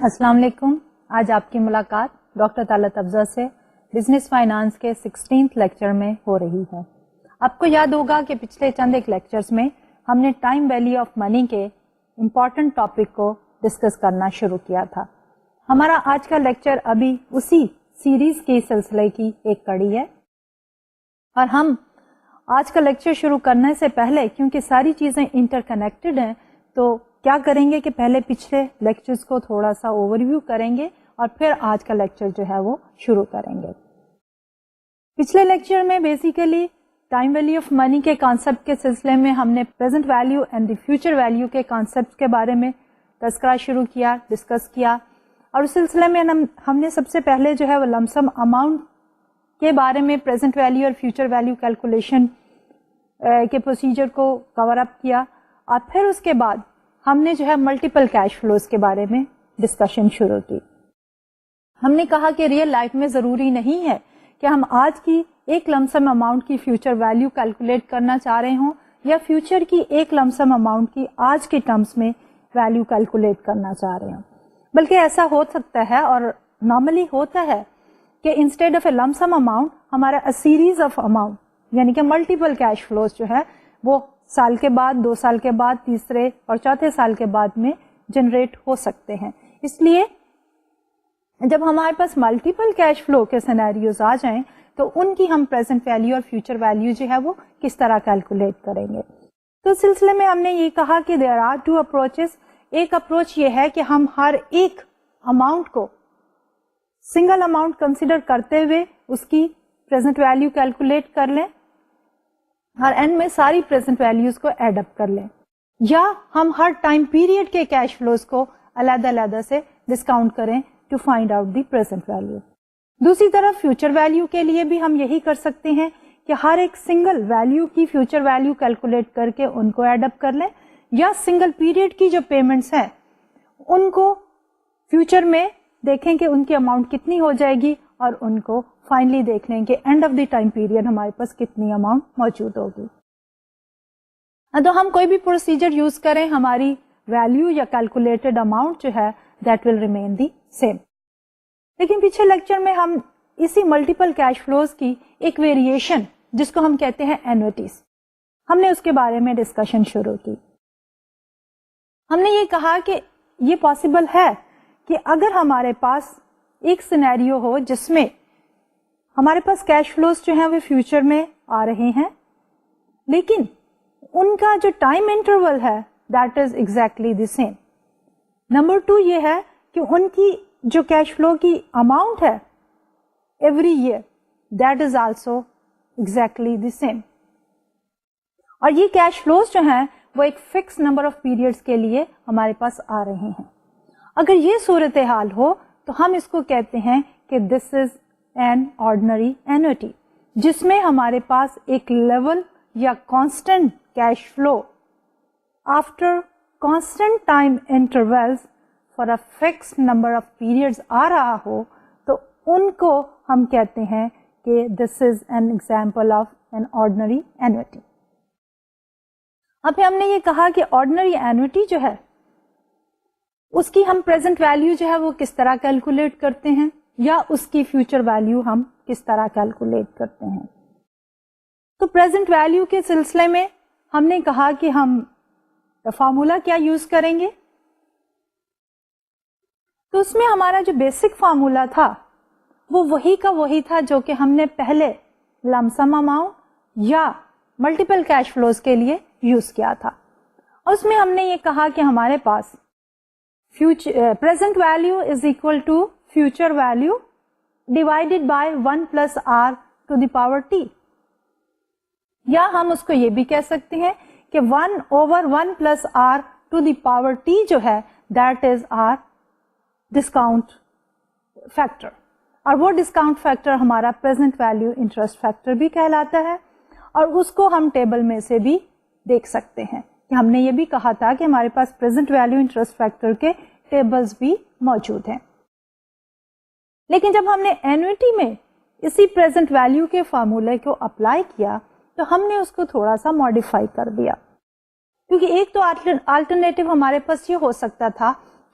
السلام علیکم. آج آپ کی ملاقات ڈاکٹر طلعت افضل سے بزنس فائنانس کے 16th لیکچر میں ہو رہی ہے. آپ کو یاد ہوگا کہ پچھلے چند ایک لیکچرز میں ہم نے ٹائم ویلیو آف منی کے امپورٹنٹ ٹاپک کو ڈسکس کرنا شروع کیا تھا. ہمارا آج کا لیکچر ابھی اسی سیریز کے سلسلے کی ایک کڑی ہے اور ہم آج کا لیکچر شروع کرنے سے پہلے کیونکہ ساری چیزیں انٹر کنیکٹڈ ہیں تو کیا کریں گے کہ پہلے پچھلے لیکچرز کو تھوڑا سا اوور ویو کریں گے اور پھر آج کا لیکچر جو ہے وہ شروع کریں گے. پچھلے لیکچر میں basically time value of money کے کانسیپٹ کے سلسلے میں ہم نے present value and the future value کے کانسیپٹ کے بارے میں تذکرہ شروع کیا, ڈسکس کیا, اور اس سلسلے میں ہم نے سب سے پہلے جو ہے وہ لمسم اماؤنٹ کے بارے میں پریزنٹ ویلیو اور فیوچر ویلیو کیلکولیشن کے پروسیجر کو کور اپ کیا اور پھر اس کے بعد ہم نے جو ہے ملٹیپل کیش فلوز کے بارے میں ڈسکشن شروع کی. ہم نے کہا کہ ریئل لائف میں ضروری نہیں ہے کہ ہم آج کی ایک لمسم اماؤنٹ کی فیوچر ویلیو کیلکولیٹ کرنا چاہ رہے ہوں یا فیوچر کی ایک لمسم اماؤنٹ کی آج کے ٹرمز میں ویلیو کیلکولیٹ کرنا چاہ رہے ہوں, بلکہ ایسا ہو سکتا ہے اور نارملی ہوتا ہے کہ instead of a lump sum amount ہمارا سیریز آف اماؤنٹ یعنی کہ ملٹیپل کیش فلوز جو ہے وہ سال کے بعد, 2 سال کے بعد, تیسرے اور چوتھے سال کے بعد میں جنریٹ ہو سکتے ہیں. اس لیے جب ہمارے پاس ملٹیپل کیش فلو کے سینیریوز آ جائیں تو ان کی ہم پریزنٹ ویلیو اور فیوچر ویلیو جو ہے وہ کس طرح کیلکولیٹ کریں گے. تو اس سلسلے میں ہم نے یہ کہا کہ دیر آر 2 اپروچز. ایک اپروچ یہ ہے کہ ہم ہر ایک اماؤنٹ کو سنگل اماؤنٹ کنسیڈر کرتے ہوئے اس کی پریزنٹ ویلیو کیلکولیٹ کر لیں اور اینڈ میں ساری پریزنٹ ویلیوز کو ایڈ اپ کر لیں, یا ہم ہر ٹائم پیریڈ کے کیش فلوز کو علیحدہ علیحدہ سے ڈسکاؤنٹ کریں to find out the present value. دوسری طرف فیوچر ویلیو کے لیے بھی ہم یہی کر سکتے ہیں کہ ہر ایک سنگل ویلیو کی فیوچر ویلیو کیلکولیٹ کر کے ان کو ایڈ اپ کر لیں, یا سنگل پیریڈ کی جو پیمنٹس ہیں ان کو فیوچر میں دیکھیں کہ ان کی اماؤنٹ کتنی ہو جائے گی اور ان کو فائنلی دیکھ لیں کہ and of the time period ہمارے پاس کتنی اماؤنٹ موجود ہوگی. تو ہم کوئی بھی پروسیجر یوز کریں ہماری ویلیو یا کیلکولیٹڈ اماؤنٹ جو ہے that will remain the same. لیکن پچھلے لیکچر میں ہم اسی ملٹیپل کیش فلوز کی ایک ویریشن جس کو ہم کہتے ہیں اینوٹیز, ہم نے اس کے بارے میں ڈسکشن شروع کی. ہم نے یہ کہا کہ یہ پاسبل ہے کہ اگر ہمارے پاس ایک سینیریو ہو جس میں ہمارے پاس کیش فلوز جو ہیں وہ فیوچر میں آ رہے ہیں لیکن ان کا جو ٹائم انٹرول ہے that is exactly the same. نمبر 2 یہ ہے کہ ان کی جو کیش فلو کی اماؤنٹ ہے every year that is also exactly the same, اور یہ کیش فلوز جو ہیں وہ ایک فکس نمبر آف پیریڈز کے لیے ہمارے پاس آ رہے ہیں. اگر یہ صورتحال ہو تو ہم اس کو کہتے ہیں کہ this is an ordinary annuity, جس میں ہمارے پاس ایک لیول یا constant cash flow after constant time intervals for a fix number of periods آ رہا ہو, تو ان کو ہم کہتے ہیں کہ this is an example of an ordinary annuity. اب ہم نے یہ کہا کہ آرڈنری اینوٹی جو ہے اس کی ہم پریزنٹ ویلیو جو ہے وہ کس طرح کیلکولیٹ کرتے ہیں یا اس کی فیوچر ویلیو ہم کس طرح کیلکولیٹ کرتے ہیں. تو پریزنٹ ویلیو کے سلسلے میں ہم نے کہا کہ ہم فارمولا کیا یوز کریں گے. تو اس میں ہمارا جو بیسک فارمولا تھا وہ وہی کا وہی تھا جو کہ ہم نے پہلے لمسم اماؤنٹ یا ملٹیپل کیش فلوز کے لیے یوز کیا تھا. اور اس میں ہم نے یہ کہا کہ ہمارے پاس present value is equal to future value divided by 1 plus r to the power t, یا ہم اس کو یہ بھی کہہ سکتے ہیں کہ 1 over 1 plus r to the power t جو ہے that is our discount factor, اور وہ discount factor ہمارا present value interest factor بھی کہلاتا ہے, اور اس کو ہم ٹیبل میں سے بھی دیکھ سکتے ہیں کہ ہم نے یہ بھی کہا تھا کہ ہمارے پاس پریزنٹ ویلیو انٹرسٹ فیکٹر کے ٹیبلز بھی موجود ہیں. لیکن جب ہم نے اینوٹی میں اسی پریزنٹ ویلیو کے فارمولے کو اپلائی کیا تو ہم نے اس کو تھوڑا سا ماڈیفائی کر دیا, کیونکہ ایک تو آلٹرنیٹو ہمارے پاس یہ ہو سکتا تھا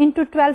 × 12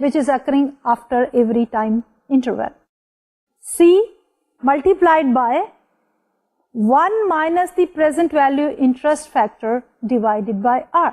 which is occurring after every time interval. C multiplied by 1 minus the present value interest factor divided by R.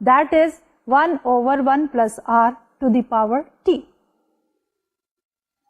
that is 1/1 plus R to the power T.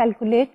calculate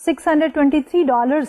$623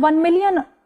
1 million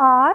r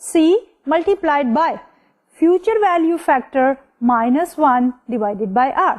C multiplied by future value factor -1 divided by R।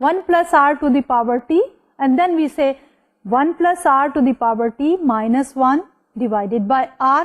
1 + r to the power t, and then we say 1 + r to the power t -1 divided by r।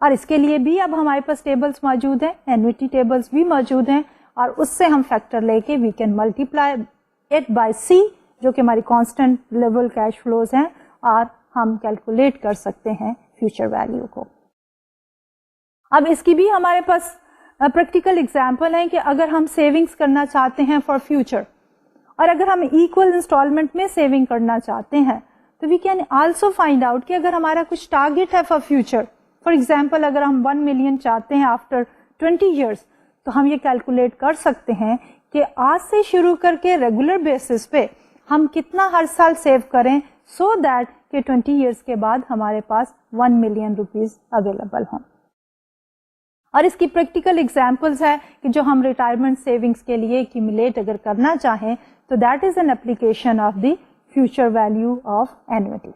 اور اس کے لیے بھی اب ہمارے پاس tables موجود ہیں, annuity tables بھی موجود ہیں, اور اس سے ہم فیکٹر لے کے we can multiply it by C, جو کہ ہماری کانسٹنٹ لیول کیش فلوز ہیں, اور ہم کیلکولیٹ کر سکتے ہیں فیوچر ویلیو کو. اب اس کی بھی ہمارے پاس پریکٹیکل ایگزامپل ہے کہ اگر ہم سیونگس کرنا چاہتے ہیں فار فیوچر, اور اگر ہم ایکول انسٹالمنٹ میں سیونگ کرنا چاہتے ہیں, تو we can also find out کہ اگر ہمارا کچھ ٹارگیٹ ہے فار فیوچر, فار ایگزامپل اگر ہم 1 ملین چاہتے ہیں آفٹر 20 ایئرس, تو ہم یہ کیلکولیٹ کر سکتے ہیں کہ آج سے شروع کر کے ریگولر بیسس پہ ہم کتنا ہر سال سیو کریں, سو دیٹ کہ 20 ایئرس کے بعد ہمارے پاس 1 ملین روپیز اویلیبل ہوں. اور اس کی پریکٹیکل ایگزامپلس ہے کہ جو ہم ریٹائرمنٹ سیونگس کے لیے ایکیومولیٹ اگر کرنا چاہیں, تو that is an application of the future value of annuity.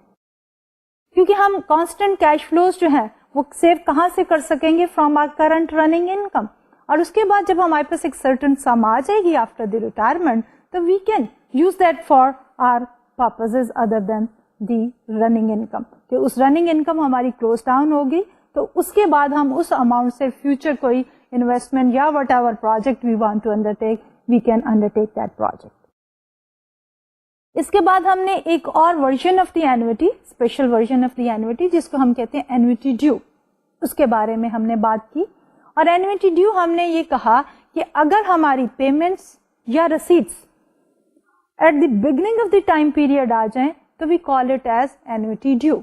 کیونکہ ہم کانسٹنٹ کیش فلوز جو ہیں وہ سیو کہاں سے کر سکیں گے, from our current running income, اور اس کے بعد جب ہمارے پاس ایک سرٹن سم آ جائے گی آفٹر دی ریٹائرمنٹ, تو we can use that for our purposes other than the running income, کہ اس رننگ انکم ہماری کلوز ڈاؤن ہوگی, تو اس کے بعد ہم اس اماؤنٹ سے فیوچر کوئی انویسٹمنٹ یا whatever project we want to undertake, we can undertake that project. اس کے بعد ہم نے ایک اور version of the annuity, special version of the annuity, جس کو ہم کہتے ہیں اینوٹی ڈیو, اس کے بارے میں ہم نے بات کی. اور اینوٹی ڈیو ہم نے یہ کہا کہ اگر ہماری پیمنٹس یا receipts at the beginning of the time period آ جائیں, تو we call it as annuity due.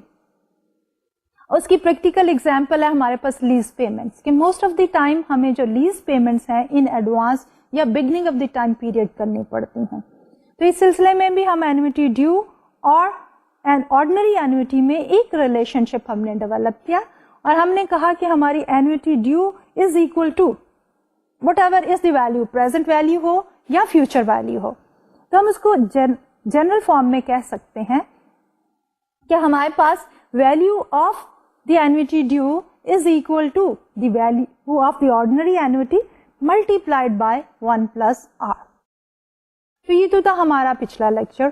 اس کی پریکٹیکل ایگزامپل ہے ہمارے پاس لیز پیمنٹس, کہ موسٹ آف دی ٹائم ہمیں جو لیز پیمنٹس ہیں ان ایڈوانس یا beginning of the time period کرنی پڑتی ہیں. تو اس سلسلے میں بھی ہم اینوٹی ڈیو اور آرڈنری اینوٹی میں ایک ریلیشن شپ ہم نے ڈیولپ کیا, اور ہم نے کہا کہ ہماری annuity due is equal to whatever is the value, present value ہو یا فیوچر ویلو ہو. تو ہم اس کو جنرل فارم میں کہہ سکتے ہیں کہ ہمارے پاس value of the annuity due is equal to the value of the ordinary annuity multiplied by 1 plus r. تو یہ تو تھا ہمارا پچھلا لیکچر.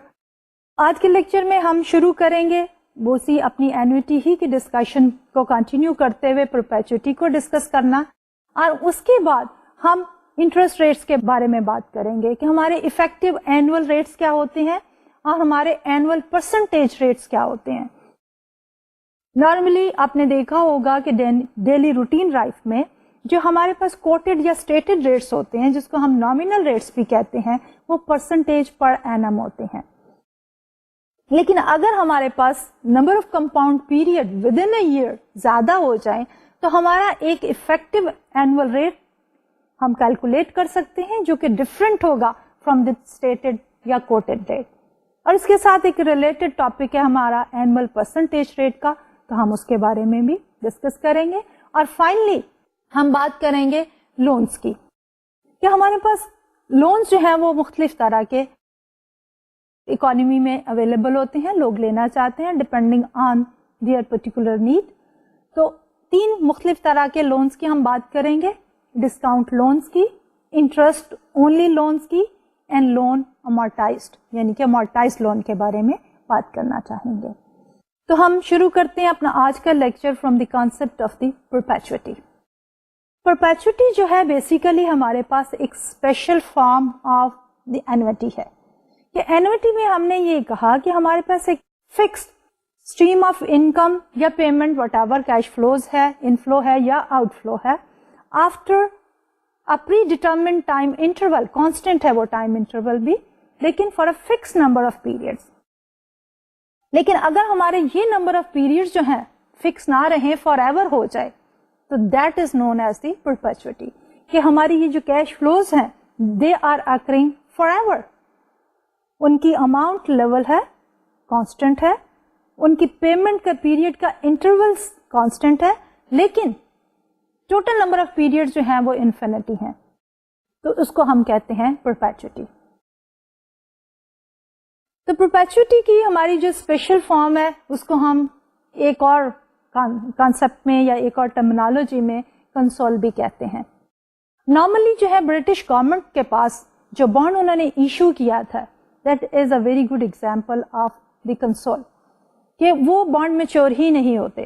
آج کے لیکچر میں ہم شروع کریں گے اسی اپنی اینوٹی ہی کی ڈسکشن کو کنٹینیو کرتے ہوئے پرپیچوٹی کو ڈسکس کرنا, اور اس کے بعد ہم انٹرسٹ ریٹس کے بارے میں بات کریں گے کہ ہمارے افیکٹو اینوئل ریٹس کیا ہوتے ہیں اور ہمارے اینوئل پرسنٹیج ریٹس کیا ہوتے ہیں. نارملی آپ نے دیکھا ہوگا کہ ڈیلی روٹین لائف میں جو ہمارے پاس کوٹڈ یا اسٹیٹڈ ریٹس ہوتے ہیں, جس کو ہم نامینل ریٹس بھی کہتے ہیں, وہ پرسنٹیج پر اینم ہوتے ہیں. لیکن اگر ہمارے پاس number of compound period within a year زیادہ ہو جائیں, تو ہمارا ایک افیکٹو اینوئل ریٹ ہم کیلکولیٹ کر سکتے ہیں جو کہ ڈفرینٹ ہوگا from the stated or quoted rate. اور اس کے ساتھ ایک ریلیٹڈ ٹاپک ہے ہمارا اینوئل پرسنٹیج ریٹ کا, تو ہم اس کے بارے میں بھی ڈسکس کریں گے. اور فائنلی ہم بات کریں گے لونز کی, کہ ہمارے پاس لونز جو ہیں وہ مختلف طرح کے اکانومی میں اویلیبل ہوتے ہیں, لوگ لینا چاہتے ہیں depending on their particular need. تو 3 مختلف طرح کے لونز کی ہم بات کریں گے, ڈسکاؤنٹ لونز کی, انٹرسٹ اونلی لونز کی, اینڈ لون امورٹائزڈ, یعنی کہ امورٹائزڈ لون کے بارے میں بات کرنا چاہیں گے. تو ہم شروع کرتے ہیں اپنا آج کا lecture from the concept of the perpetuity. Perpetuity جو ہے بیسیکلی ہمارے پاس ایک special form of the annuity ہے, کہ اینوٹی میں ہم نے یہ کہا کہ ہمارے پاس ایک فکسڈ اسٹریم آف انکم یا payment whatever cash flows ہے, انفلو ہے یا آؤٹ فلو ہے, after a predetermined time interval, constant ہے وہ ٹائم انٹرول بھی, لیکن for a fix number of periods. لیکن اگر ہمارے یہ نمبر آف پیریڈ جو ہیں فکس نہ رہیں, فار ایور ہو جائے, تو that is known as the perpetuity, کہ ہماری یہ جو کیش فلوز ہیں they are occurring forever. ان کی اماؤنٹ لیول ہے, کانسٹنٹ ہے, ان کی پیمنٹ کا پیریڈ کا انٹرول کانسٹنٹ ہے, لیکن ٹوٹل نمبر آف پیریڈ جو ہیں وہ انفینٹی ہیں. تو اس کو ہم کہتے ہیں پرپیچوٹی. تو پرپیچوٹی کی ہماری جو اسپیشل فارم ہے اس کو ہم ایک اور کانسیپٹ میں یا ایک اور ٹرمینالوجی میں کنسول بھی کہتے ہیں. نارملی جو ہے برٹش گورنمنٹ کے پاس جو بانڈ انہوں نے ایشو کیا تھا, that is a very good example of the console, کہ وہ بانڈ میچور ہی نہیں ہوتے,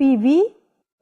PV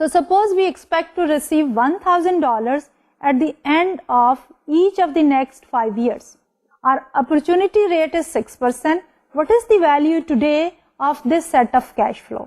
So suppose we expect to receive $1,000 at the end of each of the next 5 years. Our opportunity rate is 6%. What is the value today of this set of cash flow?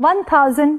1000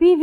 PV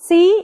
C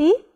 T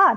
R.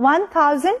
1000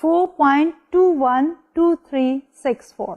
4.212364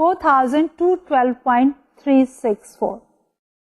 4212.364.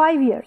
5 years.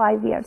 5 years.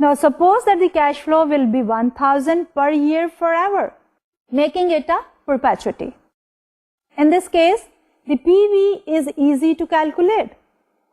now suppose that the cash flow will be 1000 per year forever, making it a perpetuity. In this case, the PV is easy to calculate.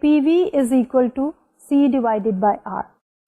PV is equal to C divided by R.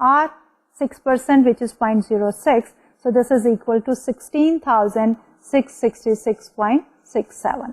R 6% which is 0.06, so this is equal to 16,666.67.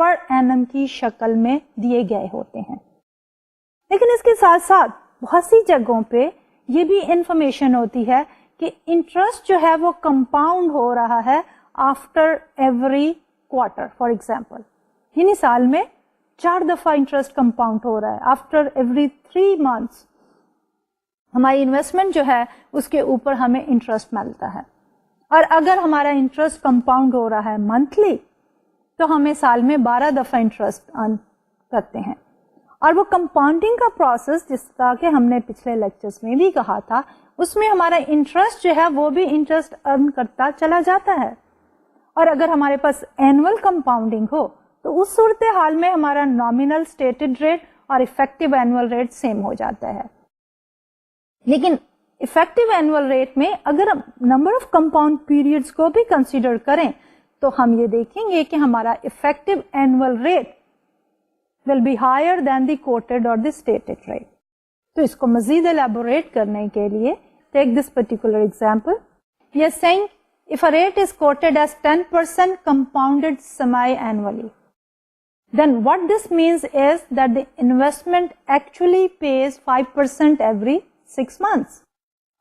Per annum کی شکل میں دیے گئے ہوتے ہیں. لیکن اس کے ساتھ ساتھ بہت سی جگہوں پہ یہ بھی انفارمیشن ہوتی ہے کہ انٹرسٹ جو ہے وہ کمپاؤنڈ ہو رہا ہے after every quarter. For example یعنی سال میں 4 دفعہ انٹرسٹ کمپاؤنڈ ہو رہا ہے. آفٹر ایوری 3 months ہماری انویسٹمنٹ جو ہے اس کے اوپر ہمیں انٹرسٹ ملتا ہے. اور اگر ہمارا انٹرسٹ کمپاؤنڈ ہو رہا ہے منتھلی تو ہمیں سال میں 12 دفعہ انٹرسٹ ارن کرتے ہیں. اور وہ کمپاؤنڈنگ کا پروسیس جس طرح کہ ہم نے پچھلے لیکچرز میں بھی کہا تھا اس میں ہمارا انٹرسٹ جو ہے وہ بھی انٹرسٹ ارن کرتا چلا جاتا ہے. اور اگر ہمارے پاس اینول کمپاؤنڈنگ ہو تو اس صورتحال میں ہمارا نامینل اسٹیٹڈ ریٹ اور افیکٹو اینول ریٹ سیم ہو جاتا ہے. لیکن افیکٹو اینول ریٹ میں اگر ہم نمبر آف کمپاؤنڈ پیریڈز کو بھی کنسیڈر کریں تو ہم یہ دیکھیں گے کہ ہمارا effective annual rate will be higher than the quoted اور دی اسٹیٹڈ ریٹ. تو اس کو مزید ایلیبوریٹ کرنے کے لیے take this particular example. We are seeing if a rate is quoted as 10% compounded semi-annually, then what this means is that the investment actually pays 5% every 6 months.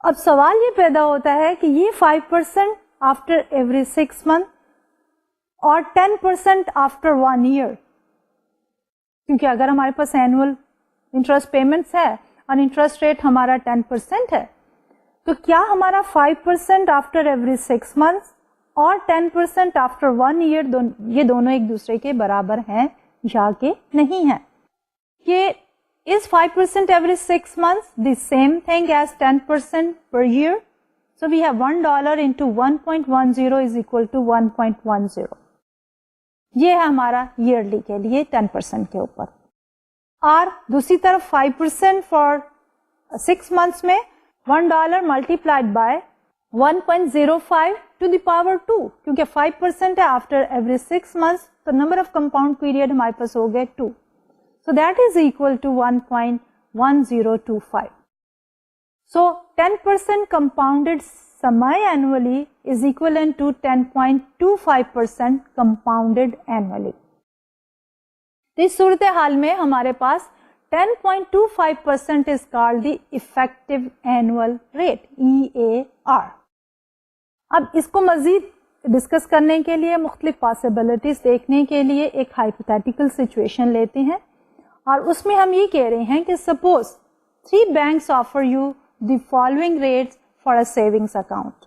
اب سوال یہ پیدا ہوتا ہے کہ یہ 5% after every 6 months اور 10% after 1 year. کیونکہ اگر ہمارے پاس اینول انٹرسٹ پیمنٹس ہے اور انٹرسٹ ریٹ ہمارا 10% ہے تو کیا ہمارا 5% آفٹر ایوری 6 months اور 10% آفٹر 1 year یہ دونوں ایک دوسرے کے برابر ہیں یا کہ نہیں ہیں؟ کہ is 5% every 6 months the same thing as 10% per year? So we have $1 into 1.10 is equal to 1.10. یہ ہے ہمارا ایئرلی کے لیے 10% کے اوپر. اور دوسری طرف 5% فار 6 months میں $1 multiplied by 1.05 to the power 2 کیونکہ 5% ہے after every 6 months تو number of compound period ہمارے پاس ہو گئے 2. So that is equal to 1.1025. So 10% compounded semi-annually is equivalent to 10.25% compounded annually. اس صورتحال میں ہمارے پاس 10.25% is called the effective annual rate, EAR. اب اس کو مزید ڈسکس کرنے کے لیے مختلف پاسبلٹیز دیکھنے کے لیے ایک ہائپوتھیٹیکل سچویشن لیتے ہیں اور اس میں ہم یہ کہہ رہے ہیں کہ suppose 3 banks offer you the following rates for a savings account.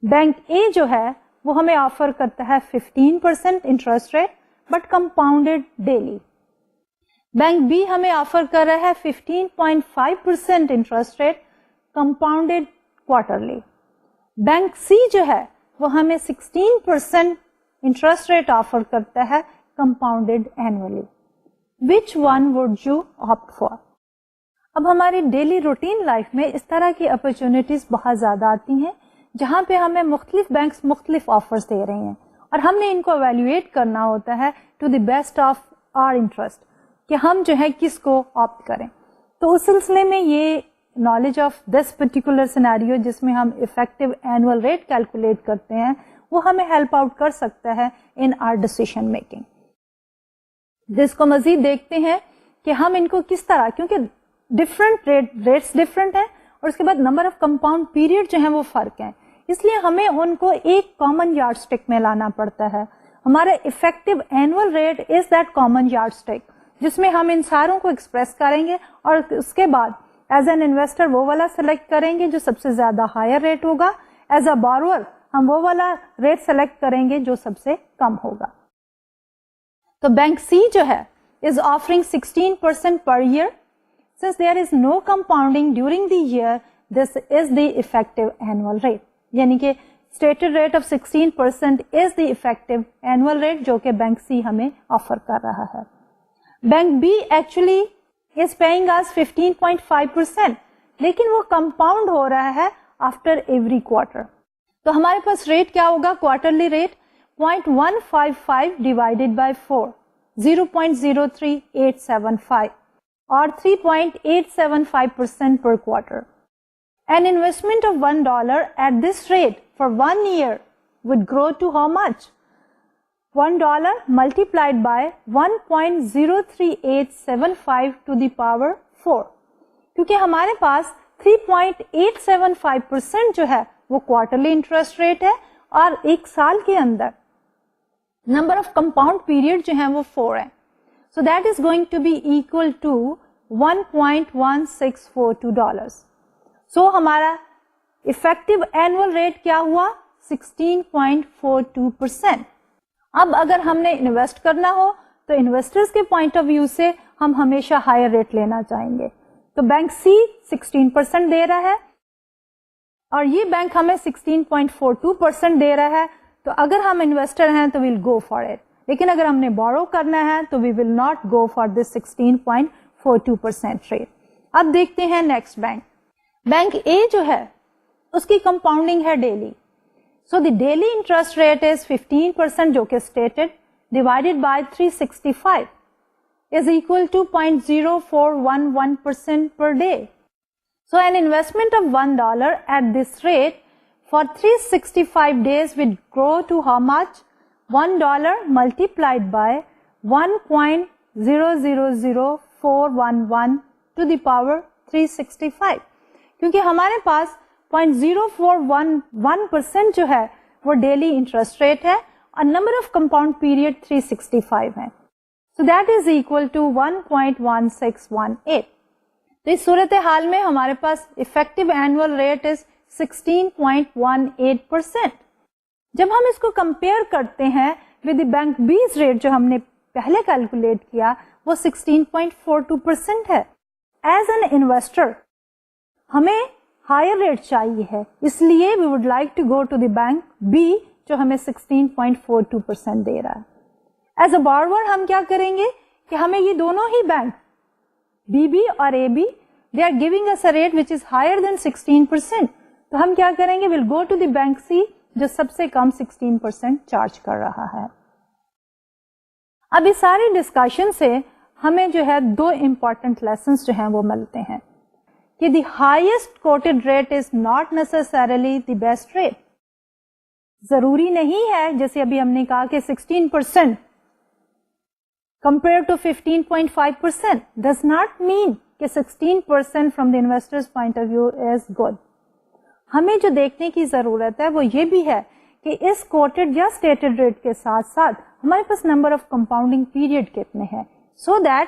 Bank A جو ہے وہ ہمیں آفر کرتا ہے 15% interest rate but compounded daily. Bank B ہمیں آفر کر رہا ہے 15.5% interest rate compounded quarterly. Bank C جو ہے وہ ہمیں 16% انٹرسٹ ریٹ آفر کرتا ہے compounded annually. Which one would you opt for? اب ہماری ڈیلی روٹین لائف میں اس طرح کی اپرچونٹیز بہت زیادہ آتی ہیں جہاں پہ ہمیں مختلف بینکس مختلف آفرز دے رہے ہیں اور ہم نے ان کو ایویلویٹ کرنا ہوتا ہے to the best of our interest کہ ہم جو ہے کس کو آپٹ کریں. تو اس سلسلے میں یہ knowledge of this particular scenario جس میں ہم افیکٹو اینول ریٹ کیلکولیٹ کرتے ہیں وہ ہمیں ہیلپ آؤٹ کر سکتا ہے ان آر ڈیسیشن میکنگ. جس کو مزید دیکھتے ہیں کہ ہم ان کو کس طرح, کیونکہ ڈفرنٹ ریٹس ڈفرنٹ ہیں اور اس کے بعد نمبر آف کمپاؤنڈ پیریڈ جو ہیں وہ فرق ہیں, اس لیے ہمیں ان کو ایک کامن یارڈ اسٹک میں لانا پڑتا ہے. ہمارا effective annual rate is that common yardstick جس میں ہم ان ساروں کو ایکسپریس کریں گے اور اس کے بعد ایز این انویسٹر وہ والا سلیکٹ کریں گے جو سب سے زیادہ ہائر ریٹ ہوگا. ایز اے بارور ہم وہ والا ریٹ سلیکٹ کریں گے جو سب سے کم ہوگا. تو بینک سی جو ہے is offering 16% per year. Since there is no compounding during the year, this is the effective annual rate. یعنی کہ stated rate of 16% is the effective annual rate جو کہ بینک سی ہمیں آفر کر رہا ہے. Bank B actually is paying us 15.5% لیکن وہ compound ہو رہا ہے after every quarter. تو ہمارے پاس ریٹ کیا ہوگا؟ Quarterly rate 0.155 divided by 4, 0.03875 or 3.875% per quarter. An investment of $1 at this rate for 1 year would grow to how much? $1 multiplied by 1.03875 to the power 4, کیونکہ ہمارے پاس 3.875% جو ہے وہ کوارٹرلی انٹرسٹ ریٹ ہے اور ایک سال کے اندر نمبر آف کمپاؤنڈ پیریڈ جو ہیں وہ 4 ہیں. So that is going to be equal to $1.1642. So ہمارا افیکٹو اینوئل ریٹ کیا ہوا 16.42%. اب اگر ہم نے انویسٹ کرنا ہو تو انویسٹرز کے پوائنٹ آف ویو سے ہم ہمیشہ ہائر ریٹ لینا چاہیں گے. تو بینک سی 16% دے رہا ہے اور یہ بینک ہمیں 16.42% دے رہا ہے. تو اگر ہم انویسٹر ہیں تو ویل گو فار اٹ, لیکن اگر ہم نے بورو کرنا ہے تو we will not go for this 16.42% rate. اب دیکھتے ہیں نیکسٹ بینک. بینک اے جو ہے اس کی کمپاؤنڈنگ ہے daily. So the daily interest rate از 15% جو کہ stated divided by 365 is equal to 0.0411% per day. So an investment of $1 at this rate for 365 days will grow to how much? $1 multiplied by 1.000411 to the power 365. کیونکہ ہمارے پاس 0.0411% جو ہے وہ daily interest rate ہے اور number of compound period 365 ہے. So that is equal to 1.1618. تو اس صورتحال میں ہمارے پاس effective annual rate is 16.18%. جب ہم اس کو compare کرتے ہیں with the bank B's rate جو ہم نے پہلے calculate کیا وہ 16.42% ہے. As an investor ہمیں higher rate چاہیے ہے, اس لیے we would like to go to the bank B جو ہمیں 16.42% دے رہا ہے. ایز اے بارور ہم کیا کریں گے کہ ہمیں یہ دونوں ہی بینک بی بی اور A B they are giving us a rate which is higher than 16%. تو ہم کیا کریں گے ول go to the bank C جو سب سے کم 16% چارج کر رہا ہے. اب اس ساری ڈسکشن سے ہمیں جو ہے دو امپورٹنٹ لیسنس جو ہیں وہ ملتے ہیں کہ the highest quoted rate is not necessarily the best rate. ضروری نہیں ہے جیسے ابھی ہم نے کہا کہ 16% compared to 15.5% does not mean کہ 16% from the investor's point of view is good. ہمیں جو دیکھنے کی ضرورت ہے وہ یہ بھی ہے کہ اس کوٹڈ یا اسٹیٹڈ ریٹ کے ساتھ ساتھ ہمارے پاس نمبر آف کمپاؤنڈنگ پیریڈ کتنے ہیں سو دیٹ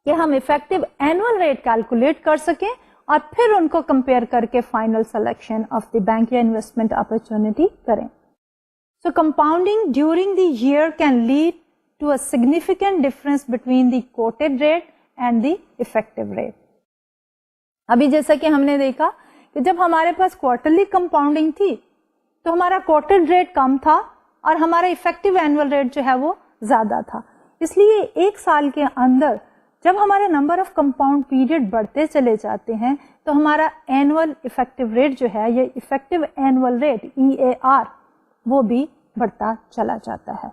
کہ ہم افیکٹو اینوئل ریٹ کیلکولیٹ کر سکیں اور پھر ان کو کمپیئر کر کے final selection of the bank یا انویسٹمنٹ اپرچونٹی کریں. So compounding during the year can lead to a significant difference between the quoted rate and the effective rate. ابھی جیسا کہ ہم نے دیکھا کہ جب ہمارے پاس کوارٹرلی کمپاؤنڈنگ تھی تو ہمارا کوٹڈ ریٹ کم تھا اور ہمارا افیکٹو اینوئل ریٹ جو ہے وہ زیادہ تھا. اس لیے ایک سال کے اندر جب ہمارے نمبر آف کمپاؤنڈ پیریڈ بڑھتے چلے جاتے ہیں تو ہمارا اینوئل افیکٹو ریٹ جو ہے یہ افیکٹو اینوئل ریٹ EAR وہ بھی بڑھتا چلا جاتا ہے.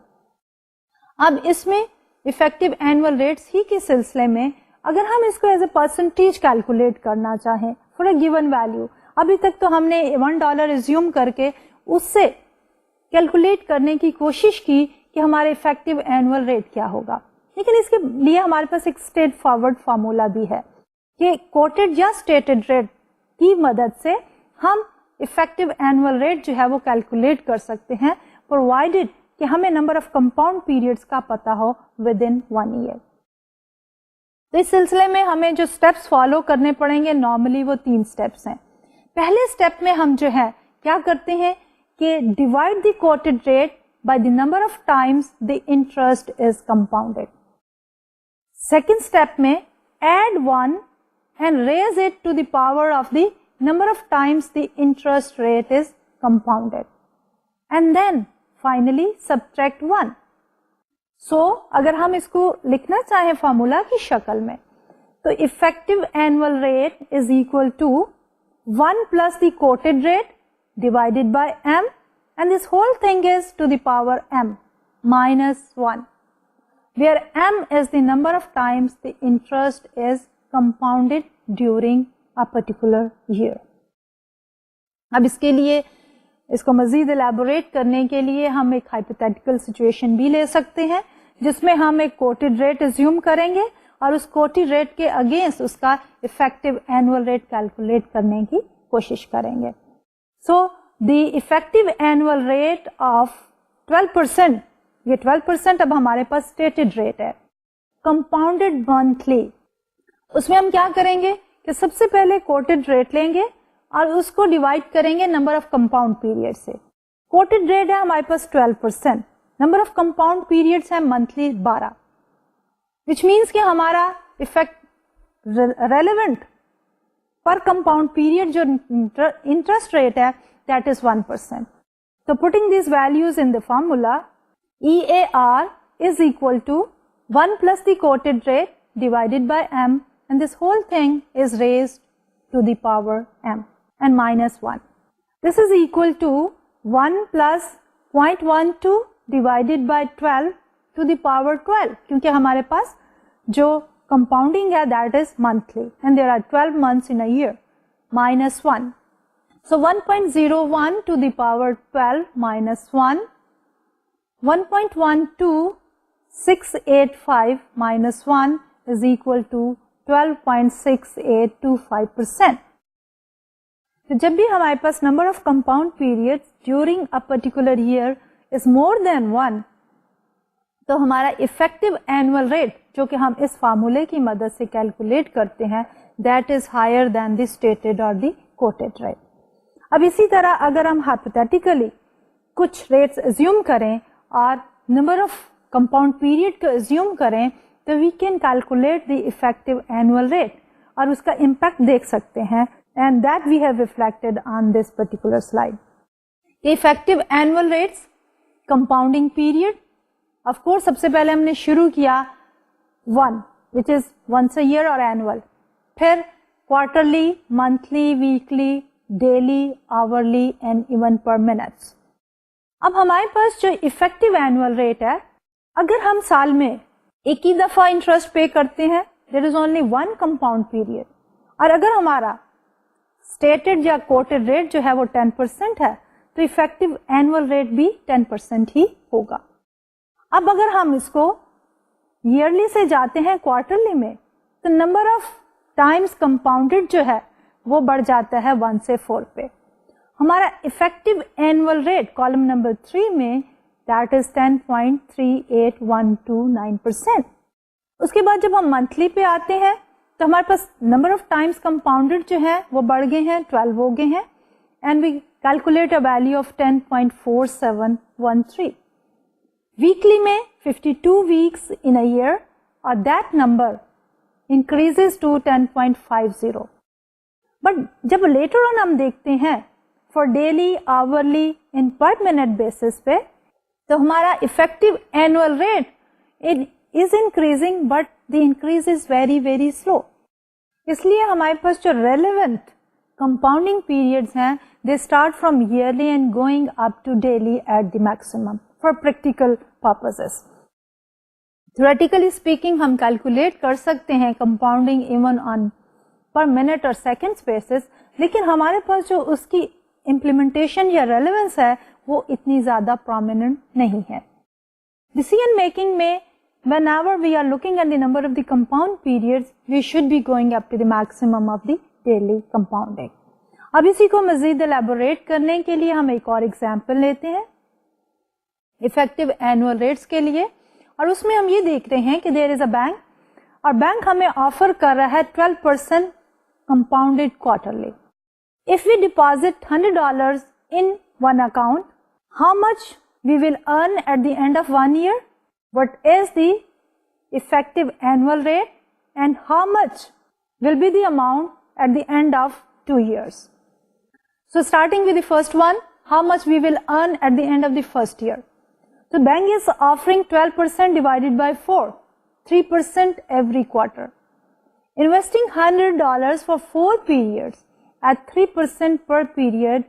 اب اس میں افیکٹو اینوئل ریٹس ہی کے سلسلے میں اگر ہم اس کو ایز اے پرسنٹیج کیلکولیٹ کرنا چاہیں فار اے گیون ویلو, ابھی تک تو ہم نے $1 ریزیوم کر کے اس سے کیلکولیٹ کرنے کی کوشش کی کہ ہمارے افیکٹو اینوئل ریٹ کیا ہوگا, لیکن اس کے لیے ہمارے پاس ایک اسٹریٹ فارورڈ فارمولا بھی ہے کہ کوٹڈ یا اسٹیٹڈ ریٹ کی مدد سے ہم افیکٹو اینوئل ریٹ جو ہے وہ کیلکولیٹ کر سکتے ہیں پرووائڈیڈ کہ ہمیں نمبر آف کمپاؤنڈ پیریڈز کا پتا ہو ود ان 1 ایئر. تو اس سلسلے میں ہمیں جو اسٹیپس فالو کرنے پڑیں گے نارملی وہ 3 اسٹیپس ہیں. پہلے اسٹیپ میں ہم جو ہے کیا کرتے ہیں کہ divide the quoted rate by the number of times the interest is compounded. Second step میں add 1 and raise it to the power of the number of times the interest rate is compounded and then finally subtract 1. So اگر ہم اس کو لکھنا چاہیں formula کی شکل میں تو effective annual rate is equal to 1 plus the quoted rate divided by m and this whole thing is to the power m minus 1 where m is the number of times the interest is compounded during a particular year. اب اس کے لیے اس کو مزید elaborate کرنے کے لیے ہم ایک ہائپوتھیٹیکل سچویشن بھی لے سکتے ہیں جس میں ہم ایک کوٹڈ ریٹ ایزیوم کریں گے اور اس کوٹڈ ریٹ کے اگینسٹ اس کا افیکٹو اینوئل ریٹ کیلکولیٹ کرنے کی کوشش کریں گے. So the effective annual rate of 12%, یہ 12% اب ہمارے پاس اسٹیٹڈ ریٹ ہے. کمپاؤنڈڈ منتھلی, اس میں ہم کیا کریں گے کہ سب سے پہلے کوٹڈ ریٹ لیں گے اور اس کو ڈیوائڈ کریں گے نمبر آف کمپاؤنڈ پیریڈ سے. کوٹڈ ریٹ ہے ہمارے پاس 12%, نمبر آف کمپاؤنڈ پیریڈس ہیں منتھلی 12, وچ مینس کہ ہمارا افیکٹ ریلیونٹ پر کمپاؤنڈ پیریڈ جو انٹرسٹ ریٹ ہے دیٹ از 1%. تو putting these values in the formula, EAR is equal to 1 plus the quoted rate divided by M, and this whole thing is raised to the power M and minus 1. This is equal to 1 plus 0.12 divided by 12 to the power 12, کیونکہ ہمارے پاس جو compounding ہے that is monthly and there are 12 months in a year, minus 1. So 1.01 to the power 12 minus 1, 1.12685 minus 1 is equal to 12.6825%. تو جب بھی ہمارے پاس number of compound period during a particular year is more than 1 تو ہمارا effective annual rate جو کہ ہم اس فارمولے کی مدد سے کیلکولیٹ کرتے ہیں that is higher than the stated اور دی کوٹڈ ریٹ. اب اسی طرح اگر ہم ہائپوتھیٹیکلی کچھ ریٹس ایزیوم کریں اور نمبر آف کمپاؤنڈ پیریڈ کو ایزیوم کریں تو we can calculate the effective annual rate اور اس کا امپیکٹ دیکھ سکتے ہیں and that we have reflected on this particular slide. The effective annual rates, compounding period, of course سب سے پہلے ہم نے شروع کیا 1 which is once a year or annual, پھر quarterly, monthly, weekly, daily, hourly and even per minutes. اب ہمارے پاس جو effective annual rate ہے اگر ہم سال میں ایک ہی دفعہ انٹرسٹ پے کرتے ہیں there is only one compound period اور اگر ہمارا اسٹیٹڈ یا کوٹڈ ریٹ جو ہے وہ 10% ہے تو افیکٹو اینوئل ریٹ بھی 10% ہی ہوگا. اب اگر ہم اس کو ایئرلی سے جاتے ہیں کوارٹرلی میں تو نمبر آف ٹائمس کمپاؤنڈڈ جو ہے وہ بڑھ جاتا ہے 1 سے 4 پہ. ہمارا effective annual rate column number 3 میں دیٹ از 10.38129%. اس کے بعد جب ہم منتھلی پہ آتے ہیں تو ہمارے پاس نمبر آف ٹائمس کمپاؤنڈڈ جو ہے وہ بڑھ گئے ہیں 12 ہو گئے ہیں and we calculate a value of 10.4713. Weekly میں 52 ویکس ان اے ایئر اور that number increases to 10.50. But جب لیٹر آن ہم دیکھتے ہیں for daily hourly in per minute basis پہ تو ہمارا effective annual rate is increasing but the increase is very very slow. اس لیے ہمارے پاس جو relevant compounding periods ہیں they start from yearly and going up to daily at the maximum for practical purposes. Theoretically speaking ہم calculate کر سکتے ہیں compounding even on per minute or seconds basis لیکن ہمارے پاس جو اس کی implementation یا relevance ہے وہ اتنی زیادہ prominent نہیں ہے. Decision making میں whenever we are looking at the number of the compound periods, we should be going up to the maximum of the daily compounding. اب اسی کو مزید elaborate کرنے کے لیے ہم ایک اور example لیتے ہیں effective annual rates کے لیے اور اس میں ہم یہ دیکھ رہے ہیں کہ there is a bank اور بینک ہمیں آفر کر رہا ہے 12% compounded quarterly. If we deposit $100 in one account, how much we will earn at the end of 1 year? What is the effective annual rate and how much will be the amount at the end of 2 years? So starting with the first one, how much we will earn at the end of the first year? So bank is offering 12% divided by 4, 3% every quarter. Investing $100 for 4 periods at 3% per period,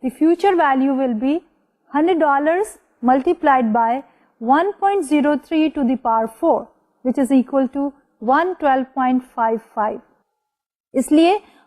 the future value will be $100 multiplied by 1.03 to the power 4 which is equal to 112.55. اس لیے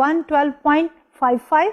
112.55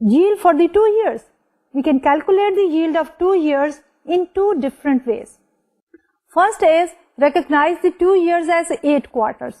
yield for the 2 years. We can calculate the yield of 2 years in 2 different ways. First is recognize the 2 years as 8 quarters.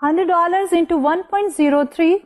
$100 into 1.03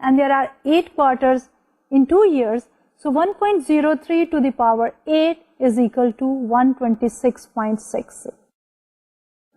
and there are 8 quarters in 2 years. So 1.03 to the power 8 is equal to 126.6.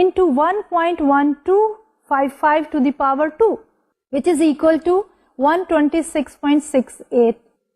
into 1.1255 to the power 2 which is equal to 126.68.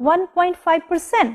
1.5%.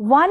1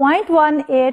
0.18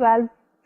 12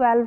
12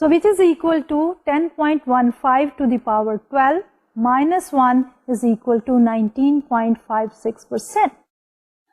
So which is equal to 10.15 to the power 12 minus 1 is equal to 19.56%.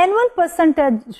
annual percentage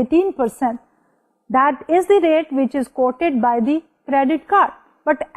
18%, that is the rate which is quoted by the credit card. But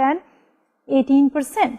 than 18%.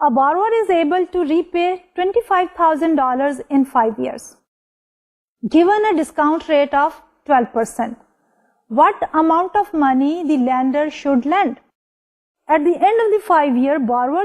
A borrower is able to repay $25,000 in 5 years, given a discount rate of 12%. What amount of money the lender should lend? At the end of the 5-year, borrower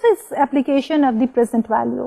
So it's application of the present value.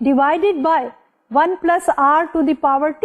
divided by 1 plus r to the power t.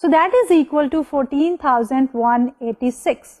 So that is equal to 14,186.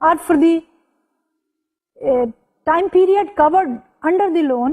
or for the time period covered under the loan,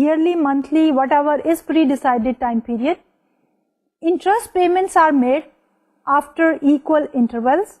yearly, monthly, whatever is pre-decided time period, interest payments are made after equal intervals,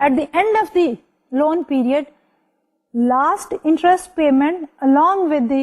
at the end of the loan period, last interest payment along with the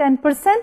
10%,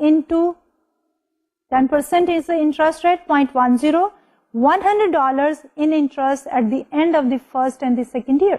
into 10% is the interest rate 0.10, $100 in interest at the end of the first and the second year,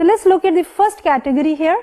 So let's look at the first category here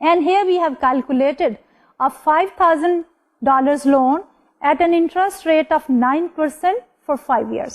And here we have calculated a $5,000 loan at an interest rate of 9% for 5 years.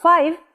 5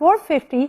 450,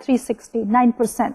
360, 9%.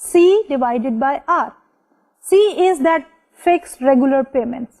C divided by R. C is that fixed regular payments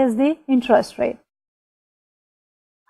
is the interest rate.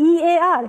EAR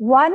1.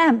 M,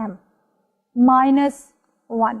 M -1.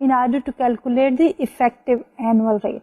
in order to calculate the effective annual rate.